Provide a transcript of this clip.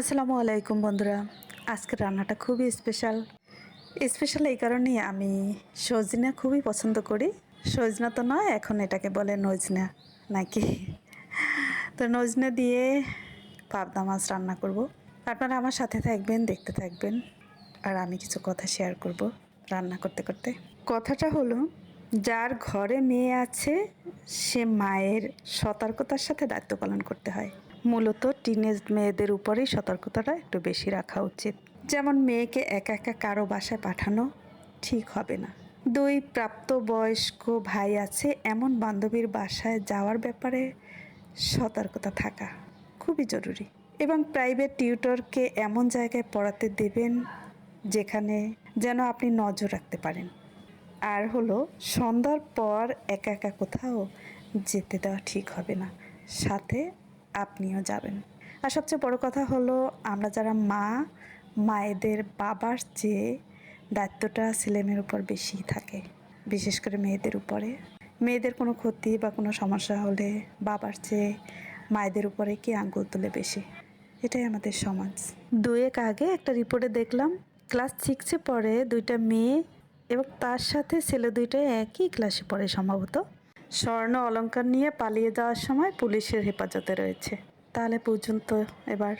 আসসালামু আলাইকুম বন্ধুরা। আজকের রান্নাটা খুবই স্পেশাল। স্পেশাল এই কারণেই আমি সজনা খুবই পছন্দ করি। সজনা তো নয়, এখন এটাকে বলে নজনা নাকি। তো নজনা দিয়ে পাবদা মাছ রান্না করব। আপনারা আমার সাথে থাকবেন, দেখতে থাকবেন, আর আমি কিছু কথা শেয়ার করব রান্না করতে করতে। কথাটা হলো, যার ঘরে মেয়ে আছে সে মায়ের সতর্কতার সাথে দায়িত্ব পালন করতে হয়। মূলত টিনেজ মেয়েদের উপরেই সতর্কতাটা একটু বেশি রাখা উচিত। যেমন মেয়েকে একা একা কারো বাসায় পাঠানো ঠিক হবে না। দুই প্রাপ্তবয়স্ক ভাই আছে এমন বান্ধবীর বাসায় যাওয়ার ব্যাপারে সতর্কতা থাকা খুবই জরুরি। এবং প্রাইভেট টিউটরকে এমন জায়গায় পড়াতে দেবেন যেখানে যেন আপনি নজর রাখতে পারেন। আর হলো, সন্ধ্যার পর একা একা কোথাও যেতে দেওয়া ঠিক হবে না, সাথে আপনিও যাবেন। আর সবচেয়ে বড় কথা হলো, আমরা যারা মায়েদের বাবার চেয়ে দায়িত্বটা ছেলেমেয়ের উপর বেশি থাকে, বিশেষ করে মেয়েদের উপরে। মেয়েদের কোনো ক্ষতি বা কোনো সমস্যা হলে বাবার চেয়ে মায়েদের উপরে কি আঙ্গুল তুলে বেশি। এটাই আমাদের সমাজ। দুয়েক আগে একটা রিপোর্টে দেখলাম, ক্লাস 6-এ পড়ে দুইটা মেয়ে এবং তার সাথে ছেলে দুইটাই একই ক্লাসে পড়ে সম্ভবত, স্বর্ণ অলংকার নিয়ে পালিয়ে যাওয়ার সময় পুলিশের হেফাজতে রয়েছে। তাহলে পর্যন্ত এবার